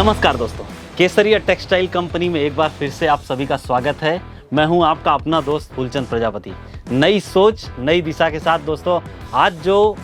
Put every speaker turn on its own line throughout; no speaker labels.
नमस्कार दोस्तों, केसरिया textile company में एक बार फिर से आप सभी का स्वागत है। मैं हूं आपका अपना दोस्त फूलचंद प्रजापति। नई सोच नई दिशा के साथ दोस्तों आज जो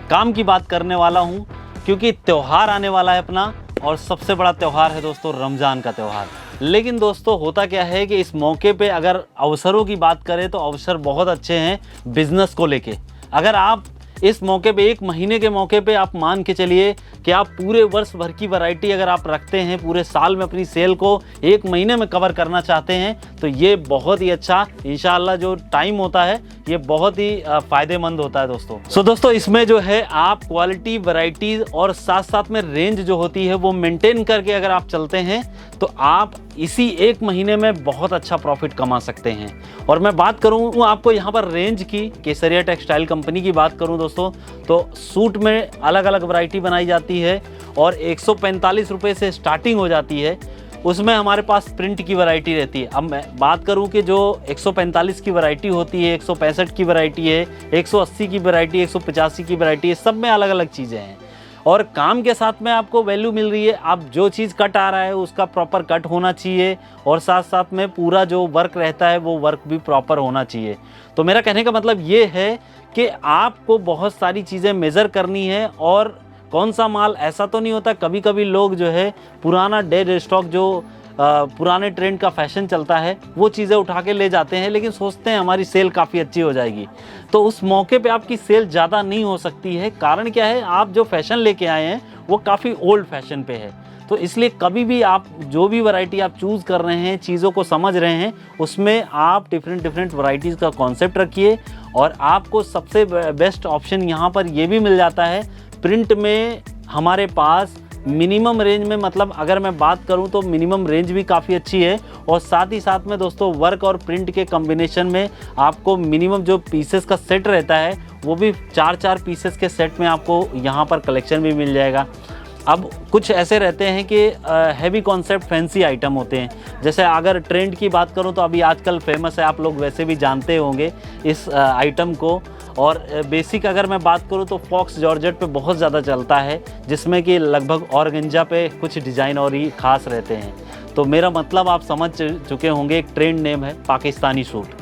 काम की बात करने वाला हूं, क्योंकि त्यौहार आने वाला है अपना, और सबसे बड़ा त्यौहार है दोस्तों रमज़ान का त्यौहार। लेकिन दोस्तों होता क्या है कि इस मौके पे अगर अवसरों की बात करें तो अवसर बहुत अच्छे हैं बिज़नेस को लेके। अगर आप इस मौके पे, एक महीने के मौके पे आप मान के चलिए कि आप पूरे वर्ष भर की वैरायटी अगर आप रखते हैं, पूरे साल में अपनी सेल को एक महीने में कवर करना चाहते हैं, तो ये बहुत ही अच्छा इंशाअल्लाह जो टाइम होता है ये बहुत ही फ़ायदेमंद होता है दोस्तों। दोस्तों इसमें जो है आप क्वालिटी, वैरायटी और साथ साथ में रेंज जो होती है वो मेंटेन करके अगर आप चलते हैं तो आप इसी एक महीने में बहुत अच्छा प्रॉफिट कमा सकते हैं। और मैं बात करूँ आपको यहाँ पर रेंज की, केसरिया टेक्सटाइल कंपनी की बात करूँ दोस्तों, तो सूट में अलग अलग वैरायटी बनाई जाती है और 145 रुपये से स्टार्टिंग हो जाती है। उसमें हमारे पास प्रिंट की वैरायटी रहती है। अब मैं बात करूं कि जो 145 की वैरायटी होती है, 165 की वैरायटी है, 180 की वैरायटी, 185 की वैरायटी है, सब में अलग अलग चीज़ें हैं और काम के साथ में आपको वैल्यू मिल रही है। अब जो चीज़ कट आ रहा है उसका प्रॉपर कट होना चाहिए और साथ साथ में पूरा जो वर्क रहता है वो वर्क भी प्रॉपर होना चाहिए। तो मेरा कहने का मतलब ये है कि आपको बहुत सारी चीज़ें मेज़र करनी है और कौन सा माल, ऐसा तो नहीं होता, कभी कभी लोग जो है पुराना डेड स्टॉक, जो पुराने ट्रेंड का फैशन चलता है, वो चीज़ें उठा के ले जाते हैं, लेकिन सोचते हैं हमारी सेल काफ़ी अच्छी हो जाएगी। तो उस मौके पे आपकी सेल ज़्यादा नहीं हो सकती है। कारण क्या है, आप जो फैशन लेके आए हैं वो काफ़ी ओल्ड फैशन पे है। तो इसलिए कभी भी आप जो भी वैरायटी आप चूज़ कर रहे हैं, चीज़ों को समझ रहे हैं, उसमें आप डिफरेंट वैरायटीज़ का कॉन्सेप्ट रखिए और आपको सबसे बेस्ट ऑप्शन यहाँ पर ये भी मिल जाता है। प्रिंट में हमारे पास मिनिमम रेंज में, मतलब अगर मैं बात करूं तो मिनिमम रेंज भी काफ़ी अच्छी है और साथ ही साथ में दोस्तों वर्क और प्रिंट के कॉम्बिनेशन में आपको मिनिमम जो पीसेस का सेट रहता है वो भी 4-4 पीसेस के सेट में आपको यहाँ पर कलेक्शन भी मिल जाएगा। अब कुछ ऐसे रहते हैं कि हैवी कॉन्सेप्ट फैंसी आइटम होते हैं। जैसे अगर ट्रेंड की बात करूं तो अभी आजकल फेमस है, आप लोग वैसे भी जानते होंगे इस आइटम को। और बेसिक अगर मैं बात करूं तो फॉक्स जॉर्जेट पे बहुत ज़्यादा चलता है, जिसमें कि लगभग ऑर्गेंजा पे कुछ डिज़ाइन और ही ख़ास रहते हैं। तो मेरा मतलब आप समझ चुके होंगे, एक ट्रेंड नेम है पाकिस्तानी सूट।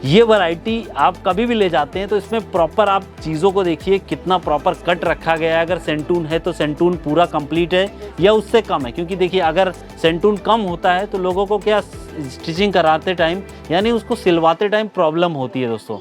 ये वैरायटी आप कभी भी ले जाते हैं तो इसमें प्रॉपर आप चीज़ों को देखिए, कितना प्रॉपर कट रखा गया है। अगर सेंटून है तो सेंटून पूरा कंप्लीट है या उससे कम है, क्योंकि देखिए अगर सेंटून कम होता है तो लोगों को क्या स्टिचिंग कराते टाइम, यानी उसको सिलवाते टाइम प्रॉब्लम होती है दोस्तों।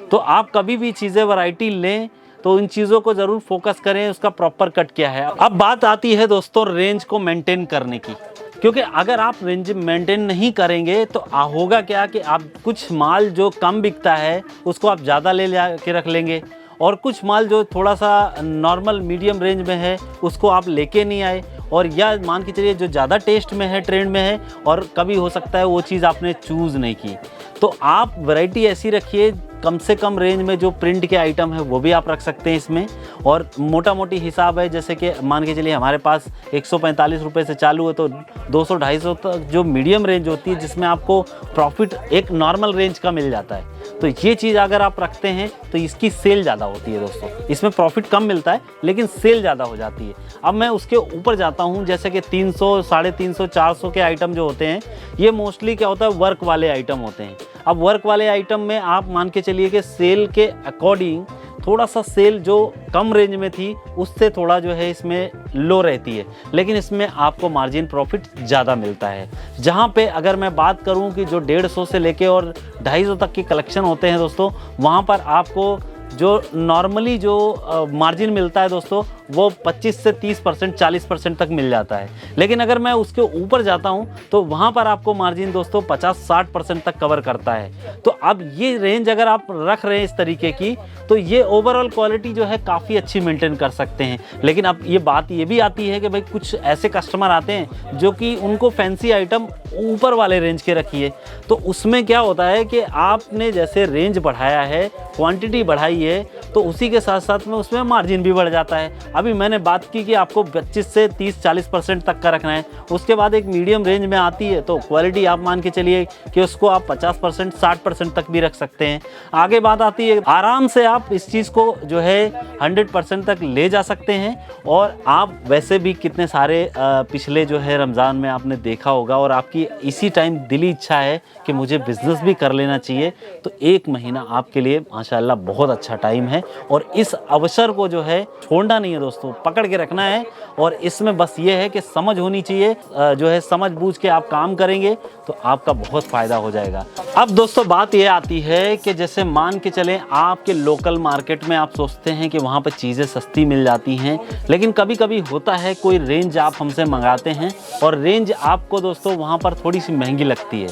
तो आप कभी भी चीज़ें वैरायटी लें तो इन चीज़ों को ज़रूर फोकस करें, उसका प्रॉपर कट क्या है। अब बात आती है दोस्तों रेंज को मेंटेन करने की, क्योंकि अगर आप रेंज मेंटेन नहीं करेंगे तो होगा क्या कि आप कुछ माल जो कम बिकता है उसको आप ज़्यादा ले के रख लेंगे और कुछ माल जो थोड़ा सा नॉर्मल मीडियम रेंज में है उसको आप लेके नहीं आए, और या मान के चलिए जो ज़्यादा टेस्ट में है, ट्रेंड में है, और कभी हो सकता है वो चीज़ आपने चूज़ नहीं की। तो आप वैरायटी ऐसी रखिए, कम से कम रेंज में जो प्रिंट के आइटम है वो भी आप रख सकते हैं इसमें। और मोटा मोटी हिसाब है, जैसे कि मान के चलिए हमारे पास 145 रुपये से चालू है तो 200-250 तक जो मीडियम रेंज होती है, जिसमें आपको प्रॉफिट एक नॉर्मल रेंज का मिल जाता है। तो ये चीज़ अगर आप रखते हैं तो इसकी सेल ज़्यादा होती है दोस्तों। इसमें प्रॉफिट कम मिलता है लेकिन सेल ज़्यादा हो जाती है। अब मैं उसके ऊपर जाता हूँ, जैसे कि 300, 350, 400 के आइटम जो होते हैं, ये मोस्टली क्या होता है, वर्क वाले आइटम होते हैं। अब वर्क वाले आइटम में आप मान के चलिए कि सेल के अकॉर्डिंग थोड़ा सा सेल जो कम रेंज में थी उससे थोड़ा जो है इसमें लो रहती है, लेकिन इसमें आपको मार्जिन प्रॉफिट ज़्यादा मिलता है। जहाँ पे अगर मैं बात करूँ कि जो 150 से लेके और 250 तक के कलेक्शन होते हैं दोस्तों, वहाँ पर आपको जो नॉर्मली जो मार्जिन मिलता है दोस्तों वो 25 से 30%, 40% तक मिल जाता है। लेकिन अगर मैं उसके ऊपर जाता हूं तो वहां पर आपको मार्जिन दोस्तों 50-60% तक कवर करता है। तो अब ये रेंज अगर आप रख रहे हैं इस तरीके की तो ये ओवरऑल क्वालिटी जो है काफ़ी अच्छी मेंटेन कर सकते हैं। लेकिन अब ये बात ये भी आती है कि भाई कुछ ऐसे कस्टमर आते हैं जो कि उनको फैंसी आइटम ऊपर वाले रेंज के रखिए, तो उसमें क्या होता है कि आपने जैसे रेंज बढ़ाया है, क्वांटिटी बढ़ाई है, तो उसी के साथ साथ में उसमें मार्जिन भी बढ़ जाता है। अभी मैंने बात की कि आपको 25 से 30-40% तक का रखना है, उसके बाद एक मीडियम रेंज में आती है तो क्वालिटी आप मान के चलिए कि उसको आप 50% 60% तक भी रख सकते हैं। आगे बात आती है, आराम से आप इस चीज़ को जो है 100% तक ले जा सकते हैं। और आप वैसे भी कितने सारे पिछले जो है रमज़ान में आपने देखा होगा और आपकी इसी टाइम दिली इच्छा है कि मुझे बिज़नेस भी कर लेना चाहिए, तो 1 महीना आपके लिए माशाल्लाह बहुत अच्छा टाइम है। और इस अवसर को जो है छोड़ना नहीं है दोस्तों, पकड़ के रखना है। और इसमें बस ये है कि समझ होनी चाहिए, जो है समझ बूझ के आप काम करेंगे तो आपका बहुत फ़ायदा हो जाएगा। अब दोस्तों बात ये आती है कि जैसे मान के चलें आपके लोकल मार्केट में आप सोचते हैं कि वहाँ पर चीज़ें सस्ती मिल जाती हैं, लेकिन कभी कभी होता है कोई रेंज आप हमसे मंगाते हैं और रेंज आपको दोस्तों वहाँ पर थोड़ी सी महंगी लगती है।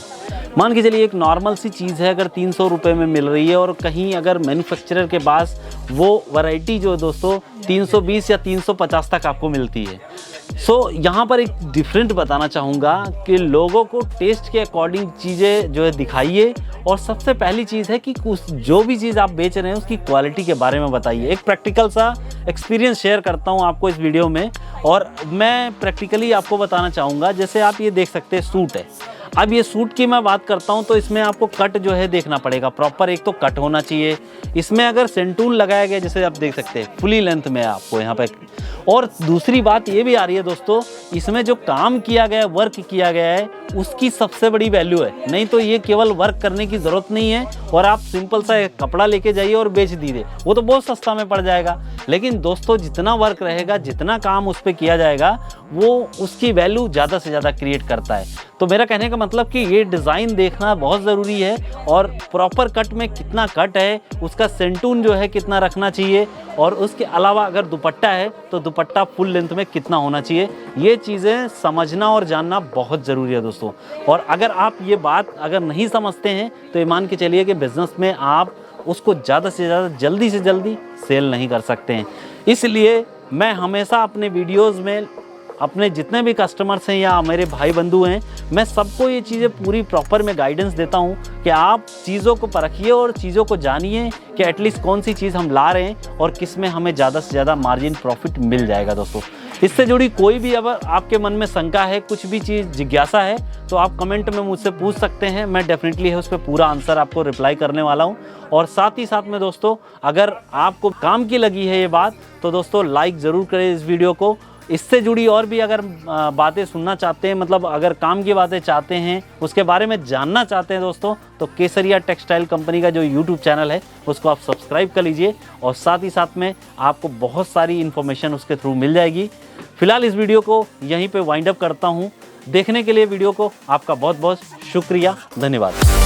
मान के चलिए एक नॉर्मल सी चीज़ है अगर 300 रुपये में मिल रही है और कहीं अगर मैन्युफैक्चरर के पास वो वैरायटी जो दोस्तों 320 या 350 तक आपको मिलती है। यहाँ पर एक डिफरेंट बताना चाहूँगा कि लोगों को टेस्ट के अकॉर्डिंग चीज़ें जो है दिखाइए। और सबसे पहली चीज़ है कि जो भी चीज़ आप बेच रहे हैं उसकी क्वालिटी के बारे में बताइए। एक प्रैक्टिकल सा एक्सपीरियंस शेयर करता हूँ आपको इस वीडियो में, और मैं प्रैक्टिकली आपको बताना चाहूँगा। जैसे आप ये देख सकते हैं सूट है, अब ये सूट की मैं बात करता हूँ तो इसमें आपको कट जो है देखना पड़ेगा प्रॉपर। एक तो कट होना चाहिए, इसमें अगर सेंटून लगाया गया जैसे आप देख सकते हैं फुली लेंथ में आपको यहाँ पे। और दूसरी बात ये भी आ रही है दोस्तों, इसमें जो काम किया गया है, वर्क किया गया है, उसकी सबसे बड़ी वैल्यू है। नहीं तो ये केवल वर्क करने की ज़रूरत नहीं है और आप सिंपल सा एक कपड़ा लेके जाइए और बेच दीजिए, वो तो बहुत सस्ता में पड़ जाएगा। लेकिन दोस्तों जितना वर्क रहेगा, जितना काम उस पर किया जाएगा, वो उसकी वैल्यू ज़्यादा से ज़्यादा क्रिएट करता है। तो मेरा कहने का मतलब कि ये डिज़ाइन देखना बहुत ज़रूरी है और प्रॉपर कट में कितना कट है, उसका सेंटून जो है कितना रखना चाहिए, और उसके अलावा अगर दुपट्टा है तो दुपट्टा फुल लेंथ में कितना होना चाहिए, ये चीज़ें समझना और जानना बहुत ज़रूरी है दोस्तों। और अगर आप ये बात अगर नहीं समझते हैं तो ये मान के चलिए कि बिज़नेस में आप उसको ज़्यादा से ज़्यादा जल्दी से जल्दी सेल नहीं कर सकते हैं। इसलिए मैं हमेशा अपने वीडियोज़ में अपने जितने भी कस्टमर्स हैं या मेरे भाई बंधु हैं, मैं सबको ये चीज़ें पूरी प्रॉपर में गाइडेंस देता हूँ कि आप चीज़ों को परखिए और चीज़ों को जानिए कि एटलीस्ट कौन सी चीज़ हम ला रहे हैं और किस में हमें ज़्यादा से ज़्यादा मार्जिन प्रॉफिट मिल जाएगा दोस्तों। इससे जुड़ी कोई भी अगर आपके मन में शंका है, कुछ भी चीज़ जिज्ञासा है, तो आप कमेंट में मुझसे पूछ सकते हैं। मैं डेफिनेटली है उस पर पूरा आंसर आपको रिप्लाई करने वाला हूँ। और साथ ही साथ में दोस्तों अगर आपको काम की लगी है ये बात तो दोस्तों लाइक ज़रूर करें इस वीडियो को। इससे जुड़ी और भी अगर बातें सुनना चाहते हैं, मतलब अगर काम की बातें चाहते हैं, उसके बारे में जानना चाहते हैं दोस्तों, तो केसरिया टेक्सटाइल कंपनी का जो यूट्यूब चैनल है उसको आप सब्सक्राइब कर लीजिए और साथ ही साथ में आपको बहुत सारी इन्फॉर्मेशन उसके थ्रू मिल जाएगी। फिलहाल इस वीडियो को यहीं पे वाइंड अप करता हूँ। देखने के लिए वीडियो को आपका बहुत बहुत शुक्रिया, धन्यवाद।